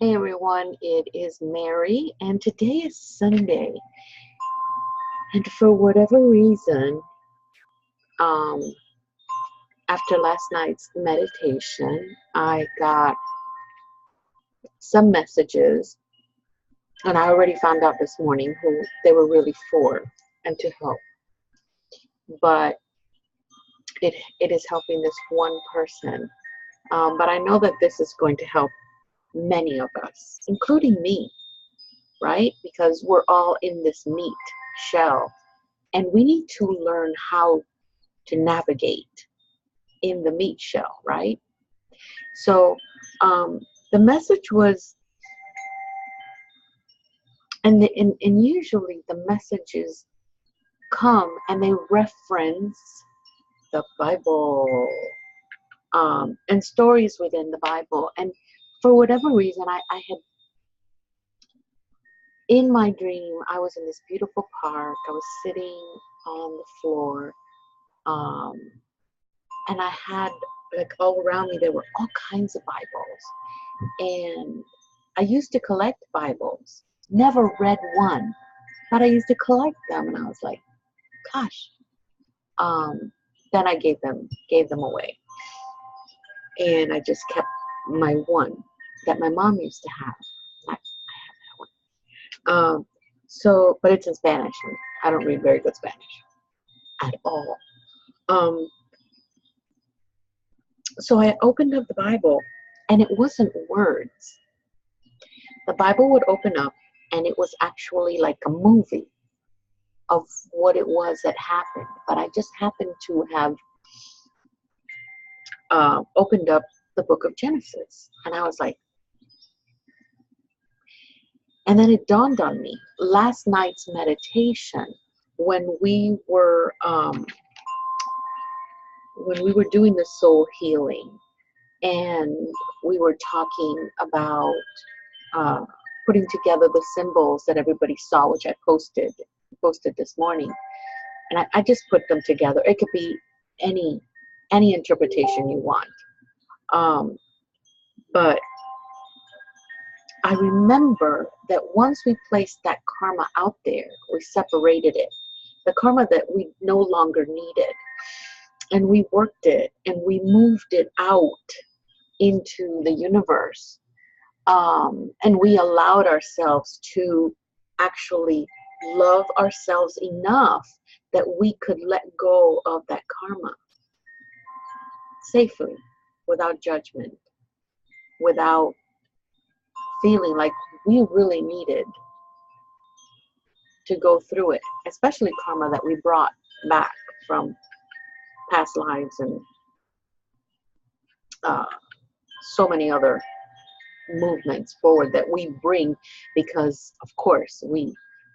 Hey everyone, it is Mary, and today is Sunday. And for whatever reason, um, after last night's meditation, I got some messages, and I already found out this morning who they were really for and to help. But it is helping this one person. But I know that this is going to help many of us, including me, right? Because we're all in this meat shell. And we need to learn how to navigate in the meat shell, right? So the message was, and usually the messages come and they reference the Bible and stories within the Bible. And for whatever reason, I had, in my dream, I was in this beautiful park. I was sitting on the floor. And I had, like, all around me, there were all kinds of Bibles. And I used to collect Bibles. Never read one, but I used to collect them. And I was like, gosh. Then I gave them away. And I just kept my one that my mom used to have. I have that one. But it's in Spanish. And I don't read very good Spanish at all. So I opened up the Bible, and it wasn't words. The Bible would open up, and it was actually like a movie of what it was that happened. But I just happened to have opened up the book of Genesis, and I was like, and then it dawned on me, last night's meditation, when we were doing the soul healing, and we were talking about putting together the symbols that everybody saw, which I posted this morning, and I just put them together. It could be any interpretation you want, but I remember that once we placed that karma out there, we separated it, the karma that we no longer needed, and we worked it and we moved it out into the universe. And we allowed ourselves to actually love ourselves enough that we could let go of that karma safely, without judgment, without feeling like we really needed to go through it, especially karma that we brought back from past lives and so many other movements forward that we bring, because of course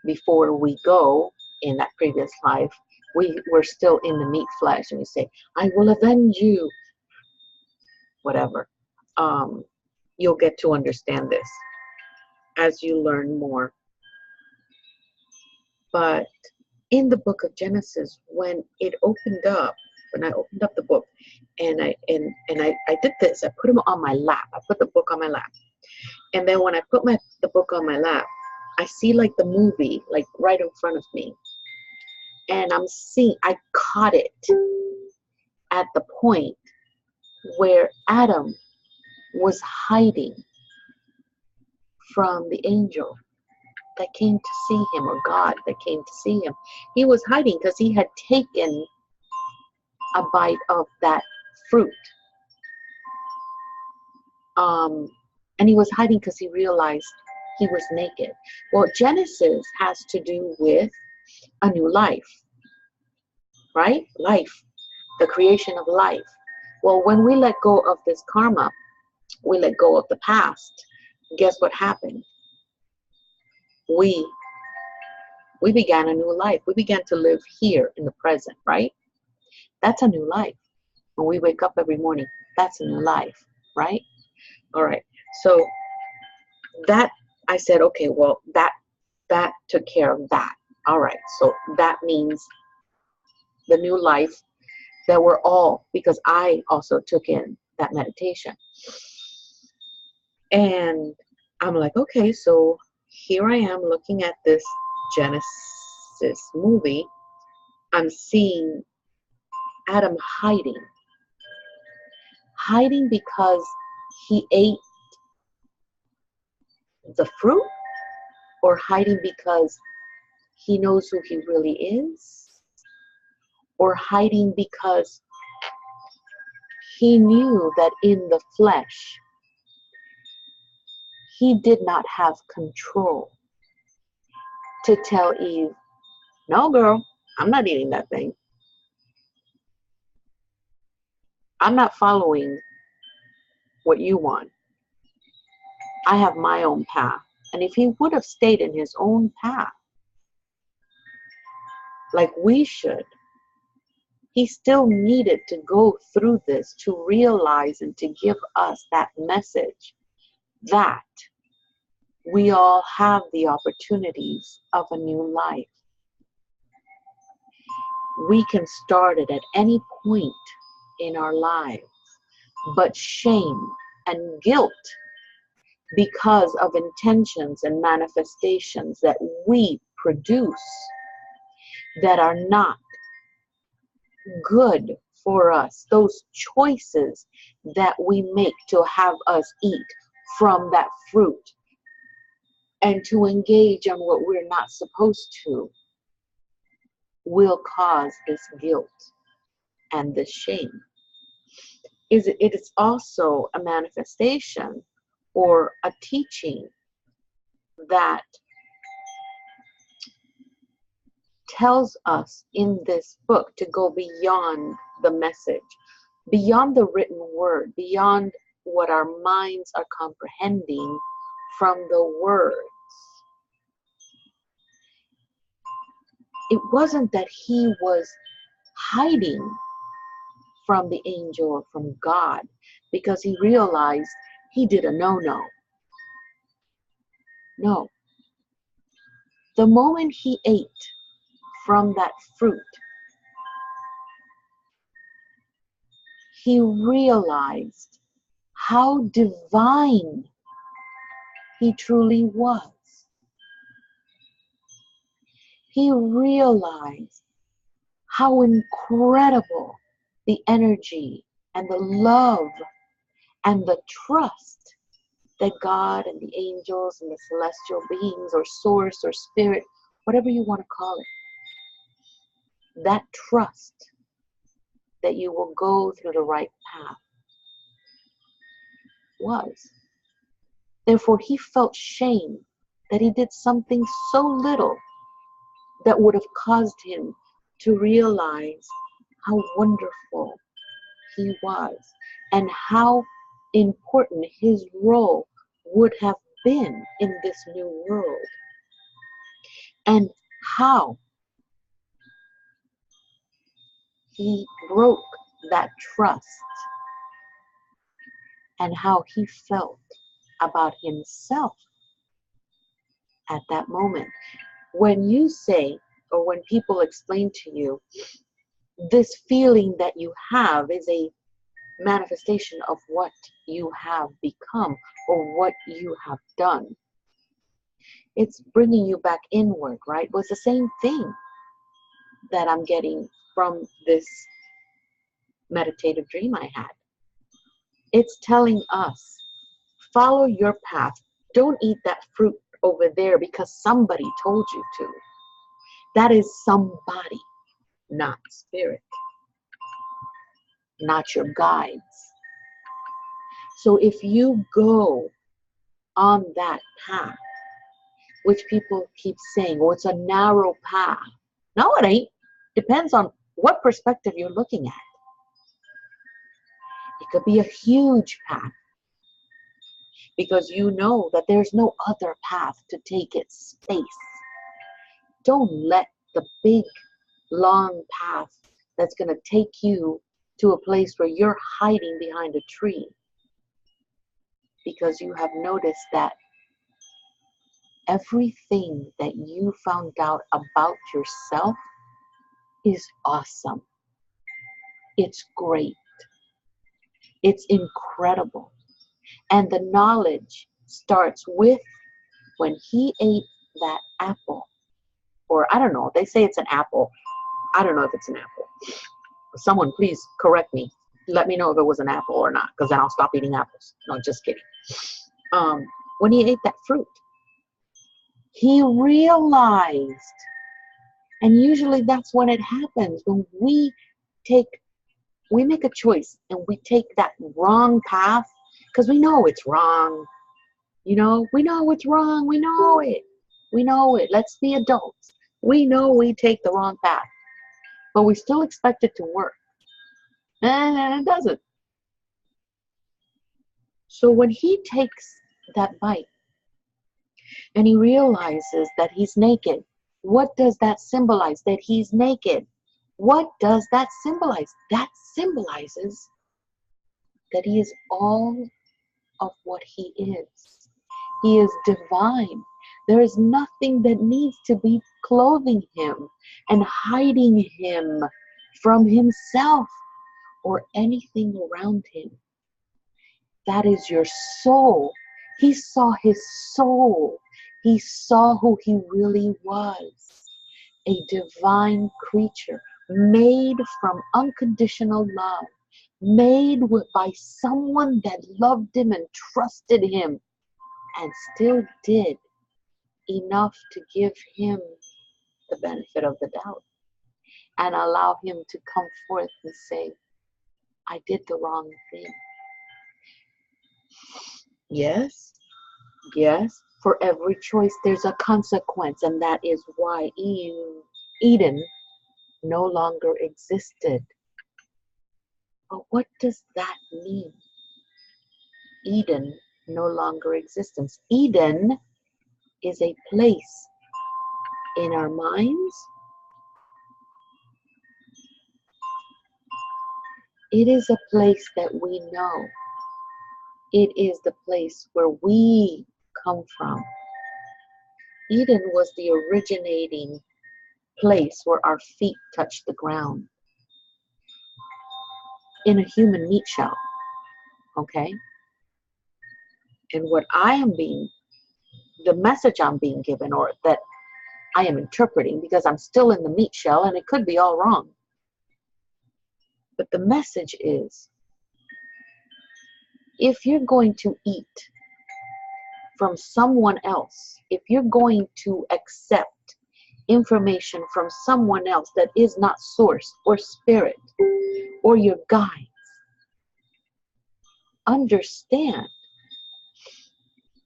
before we go in that previous life, we're still in the meat flesh, and we say, I will avenge you, whatever. You'll get to understand this as you learn more. But in the book of Genesis, when I opened up the book, and I did this, I put them on my lap. I put the book on my lap. And then when I put the book on my lap, I see like the movie, like right in front of me. And I caught it at the point where Adam was hiding from the angel that came to see him, or God that came to see him. He was hiding because he had taken a bite of that fruit. And he was hiding because he realized he was naked. Well, Genesis has to do with a new life, right? Life, the creation of life. Well, when we let go of this karma, we let go of the past, guess what happened? We began a new life. We began to live here in the present, right? That's a new life. When we wake up every morning, that's a new life, right? All right. So that, I said, okay, well, that took care of that. All right. So that means the new life that we're all, because I also took in that meditation. And I'm like, okay, so here I am looking at this Genesis movie. I'm seeing Adam hiding because he ate the fruit, or hiding because he knows who he really is, or hiding because he knew that in the flesh he did not have control to tell Eve, no girl, I'm not eating that thing. I'm not following what you want. I have my own path. And if he would have stayed in his own path, like we should, he still needed to go through this to realize and to give us that message that we all have the opportunities of a new life. We can start it at any point in our lives, but shame and guilt because of intentions and manifestations that we produce that are not good for us, those choices that we make to have us eat from that fruit and to engage on what we're not supposed to, will cause this guilt and this shame. It is also a manifestation or a teaching that tells us in this book to go beyond the message, beyond the written word, beyond what our minds are comprehending from the words. It wasn't that he was hiding from the angel or from God because he realized he did a no-no. No. The moment he ate from that fruit, he realized how divine he truly was. He realized how incredible the energy and the love and the trust that God and the angels and the celestial beings or source or spirit, whatever you want to call it, that trust that you will go through the right path was. Therefore, he felt shame that he did something so little that would have caused him to realize how wonderful he was and how important his role would have been in this new world, and how he broke that trust and how he felt about himself at that moment. When you say, or when people explain to you, this feeling that you have is a manifestation of what you have become or what you have done, it's bringing you back inward, right? Well, it's the same thing that I'm getting from this meditative dream I had. It's telling us, follow your path. Don't eat that fruit over there because somebody told you to. That is somebody, not spirit, not your guides. So if you go on that path, which people keep saying, oh, it's a narrow path. No, it ain't. Depends on what perspective you're looking at. It could be a huge path because you know that there's no other path to take its space. Don't let the big, long path that's going to take you to a place where you're hiding behind a tree because you have noticed that everything that you found out about yourself is awesome. It's great. It's incredible. And the knowledge starts with when he ate that apple. Or I don't know, they say it's an apple. I don't know if it's an apple. Someone please correct me. Let me know if it was an apple or not, because then I'll stop eating apples. No, just kidding. When he ate that fruit, he realized, and usually that's when it happens, when we make a choice and we take that wrong path, because we know it's wrong. You know, we know it's wrong. We know it. We know it. Let's be adults. We know we take the wrong path, but we still expect it to work. And it doesn't. So when he takes that bite and he realizes that he's naked, what does that symbolize? That he's naked. What does that symbolize? That symbolizes that he is all of what he is. He is divine. There is nothing that needs to be clothing him and hiding him from himself or anything around him. That is your soul. He saw his soul. He saw who he really was. A divine creature made from unconditional love, made by someone that loved him and trusted him and still did enough to give him the benefit of the doubt and allow him to come forth and say, I did the wrong thing. Yes, yes, for every choice there's a consequence, and that is why Eden no longer existed. But what does that mean? Eden no longer exists. Eden is a place in our minds. It is a place that we know. It is the place where we come from. Eden was the originating place where our feet touched the ground. In a human meat shell. Okay? And what the message I'm being given, or that I am interpreting, because I'm still in the meat shell and it could be all wrong. But the message is, if you're going to eat from someone else, if you're going to accept information from someone else that is not source or spirit or your guides, understand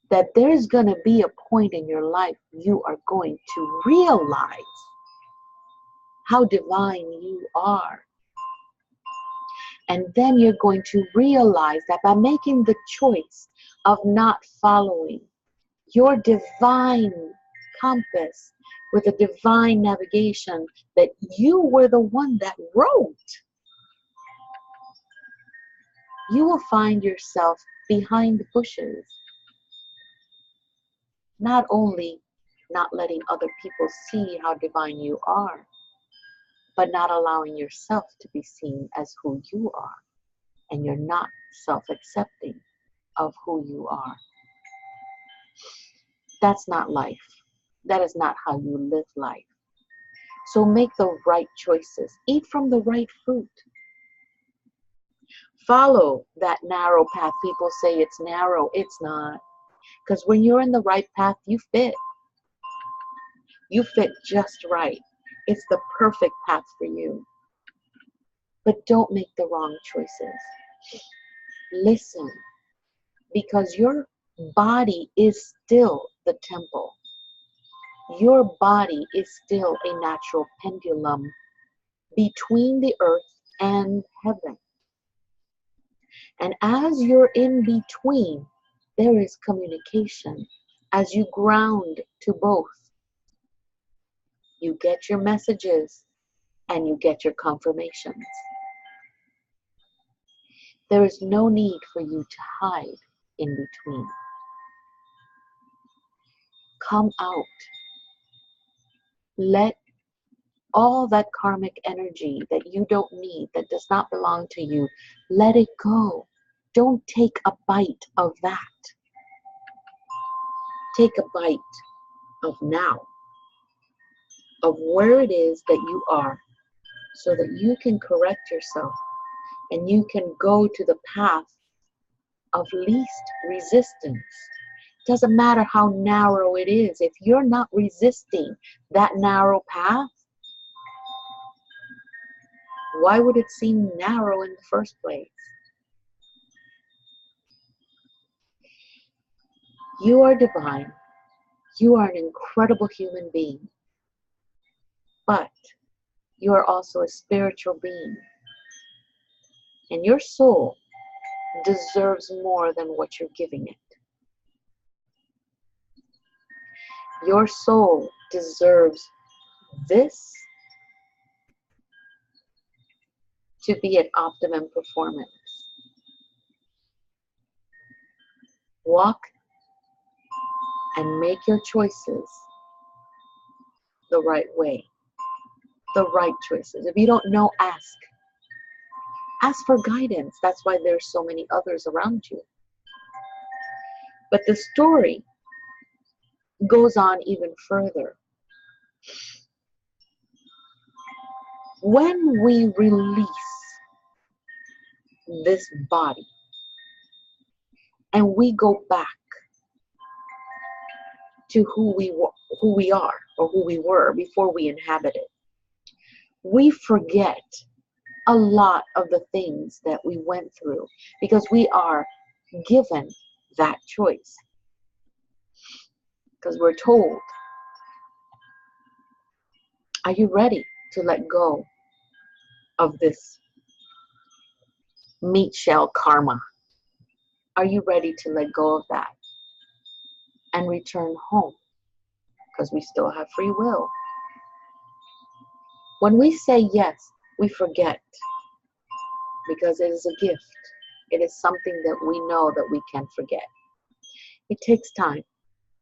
that there's going to be a point in your life you are going to realize how divine you are. And then you're going to realize that by making the choice of not following your divine compass with a divine navigation that you were the one that wrote, you will find yourself behind the bushes. Not only not letting other people see how divine you are, but not allowing yourself to be seen as who you are. And you're not self-accepting of who you are. That's not life. That is not how you live life. So make the right choices. Eat from the right fruit. Follow that narrow path. People say it's narrow. It's not. Because when you're in the right path, you fit. You fit just right. It's the perfect path for you. But don't make the wrong choices. Listen, because your body is still the temple. Your body is still a natural pendulum between the earth and heaven. And as you're in between, there is communication. As you ground to both, you get your messages and you get your confirmations. There is no need for you to hide in between. Come out. Let all that karmic energy that you don't need, that does not belong to you, let it go. Don't take a bite of that. take a bite of now, of where it is that you are, so that you can correct yourself and you can go to the path of least resistance. Doesn't matter how narrow it is. If you're not resisting that narrow path, why would it seem narrow in the first place? You are divine. You are an incredible human being. But you are also a spiritual being. And your soul deserves more than what you're giving it. Your soul deserves this to be at optimum performance. Walk and make your choices the right way. The right choices. If you don't know, ask. Ask for guidance. That's why there's so many others around you. But the story goes on even further. When we release this body and we go back to who we are or who we were before we inhabited, we forget a lot of the things that we went through because we are given that choice. Because we're told, are you ready to let go of this meat shell karma? Are you ready to let go of that and return home? Because we still have free will. When we say yes, we forget, because it is a gift. It is something that we know that we can forget. It takes time,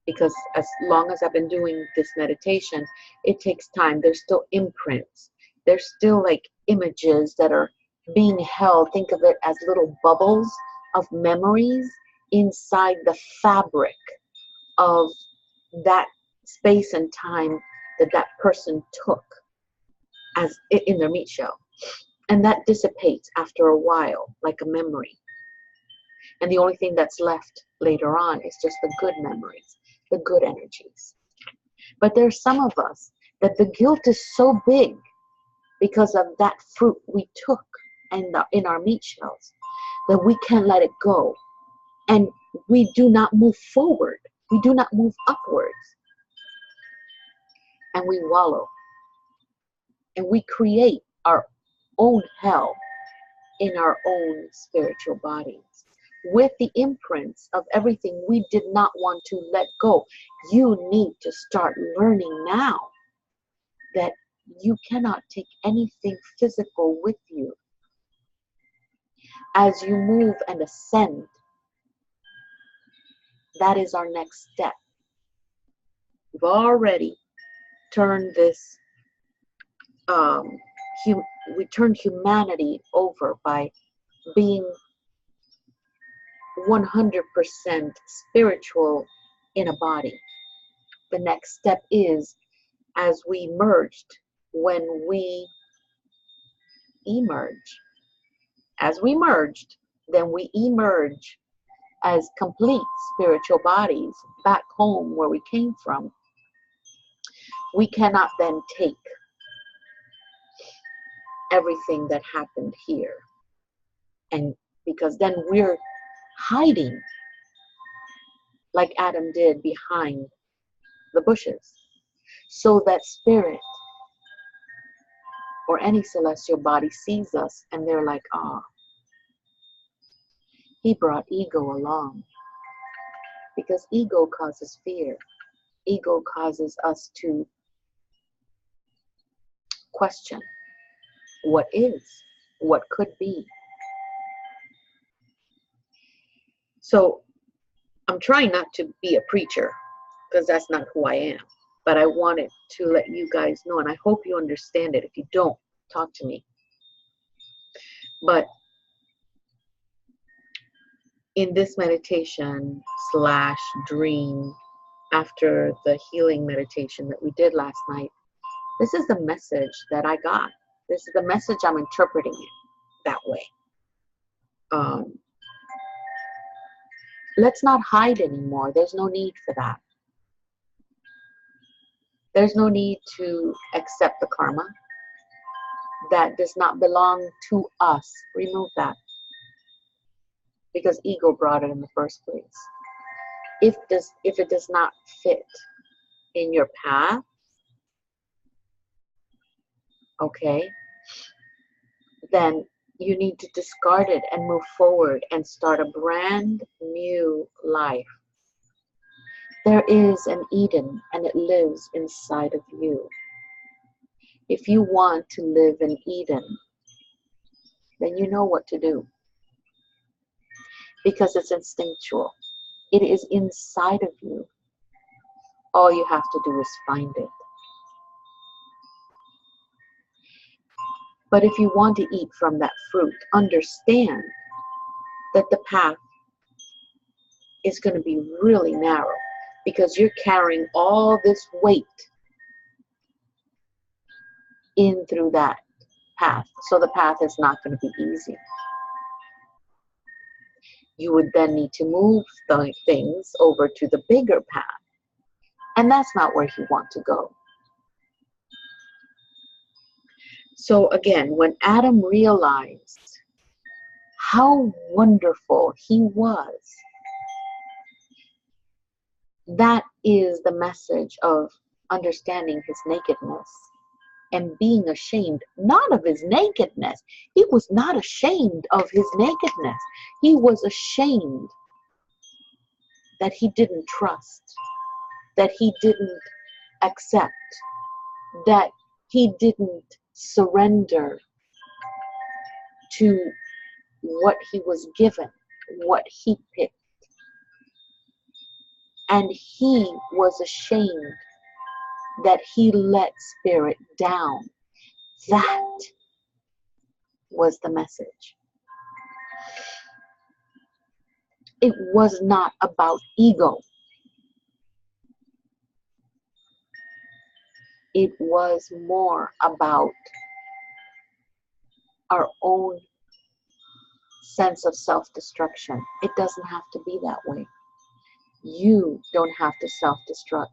because as long as I've been doing this meditation, it takes time. There's still imprints. There's still like images that are being held. Think of it as little bubbles of memories inside the fabric of that space and time that that person took as in their meat shell. And that dissipates after a while, like a memory. And the only thing that's left later on is just the good memories, the good energies. But there's some of us that the guilt is so big because of that fruit we took in our meat shells that we can't let it go. And we do not move forward. We do not move upwards. And we wallow. And we create our own hell in our own spiritual bodies with the imprints of everything we did not want to let go. You need to start learning now that you cannot take anything physical with you. As you move and ascend, that is our next step. We've already turned this, we turned humanity over by being 100% spiritual in a body. The next step is, as we merged, when we emerge. As we merged, then we emerge as complete spiritual bodies back home where we came from. We cannot then take everything that happened here, and because then we're hiding like Adam did behind the bushes, so that spirit or any celestial body sees us and they're like, ah, he brought ego along. Because ego causes fear. Ego causes us to question what is, what could be. So I'm trying not to be a preacher, because that's not who I am. But I wanted to let you guys know, and I hope you understand it. If you don't, talk to me. But in this meditation / dream after the healing meditation that we did last night, this is the message that I got. This is the message I'm interpreting it that way. Let's not hide anymore. There's no need for that. There's no need to accept the karma that does not belong to us. Remove that. Because ego brought it in the first place. If it does not fit in your path, okay, then you need to discard it and move forward and start a brand new life. There is an Eden and it lives inside of you. If you want to live in Eden, then you know what to do. Because it's instinctual. It is inside of you. All you have to do is find it. But if you want to eat from that fruit, understand that the path is going to be really narrow because you're carrying all this weight in through that path. So the path is not going to be easy. You would then need to move the things over to the bigger path. And that's not where you want to go. So again, when Adam realized how wonderful he was, that is the message of understanding his nakedness and being ashamed, not of his nakedness. He was not ashamed of his nakedness. He was ashamed that he didn't trust, that he didn't accept, that he didn't surrender to what he was given, what he picked. And he was ashamed that he let spirit down. That was the message. It was not about ego. It was more about our own sense of self-destruction. It doesn't have to be that way. You don't have to self-destruct.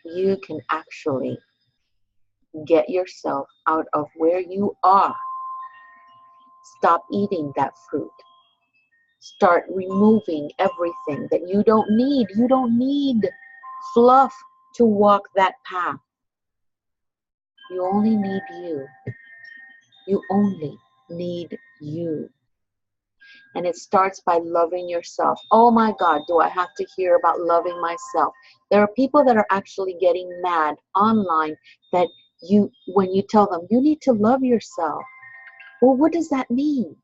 You can actually get yourself out of where you are. Stop eating that fruit. Start removing everything that you don't need. You don't need fluff to walk that path. You only need you. You only need you. And it starts by loving yourself. Oh my God, do I have to hear about loving myself? There are people that are actually getting mad online that when you tell them you need to love yourself. Well, what does that mean?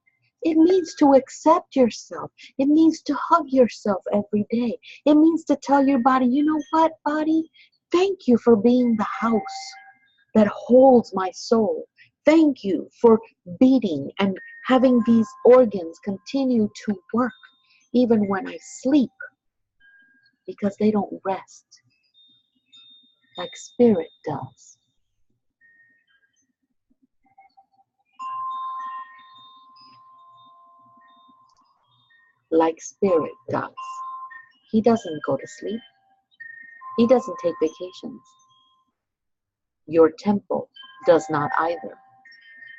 It means to accept yourself. It means to hug yourself every day. It means to tell your body, you know what, body? Thank you for being the house that holds my soul. Thank you for beating and having these organs continue to work even when I sleep, because they don't rest like spirit does. Like spirit does. He doesn't go to sleep. He doesn't take vacations. Your temple does not either,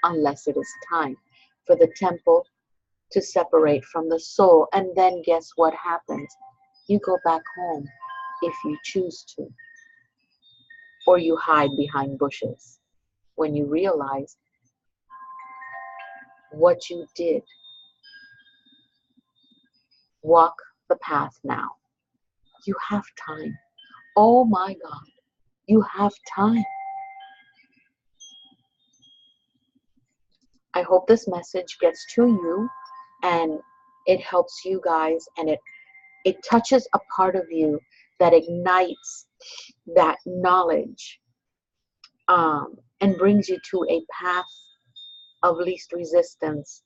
unless it is time for the temple to separate from the soul. And then guess what happens? You go back home if you choose to. Or you hide behind bushes when you realize what you did. Walk the path now. You have time. Oh my God, you have time. I hope this message gets to you and it helps you guys, and it touches a part of you that ignites that knowledge and brings you to a path of least resistance,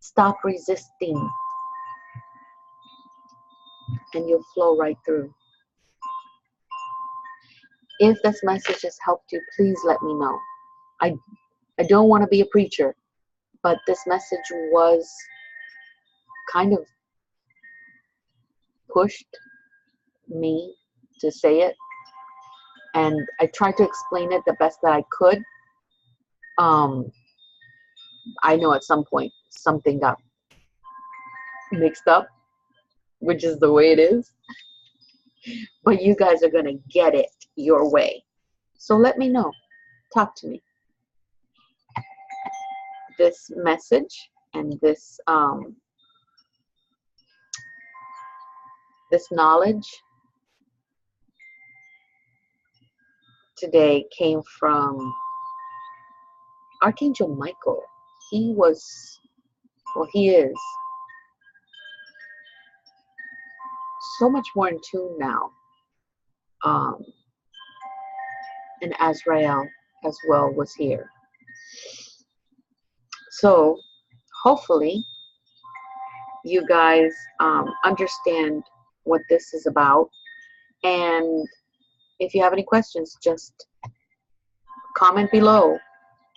Stop resisting, and you'll flow right through. If this message has helped you, please let me know. I don't want to be a preacher, but this message was kind of pushed me to say it, and I tried to explain it the best that I could. I know at some point something got mixed up, which is the way it is, but you guys are gonna get it your way. So let me know. Talk to me. This message and this this knowledge today came from Archangel Michael. He was, well, he is so much more in tune now. And Azrael as well was here. So hopefully you guys understand what this is about. And if you have any questions, just comment below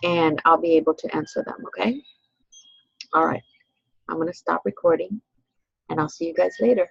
and I'll be able to answer them, okay? All right, I'm going to stop recording and I'll see you guys later.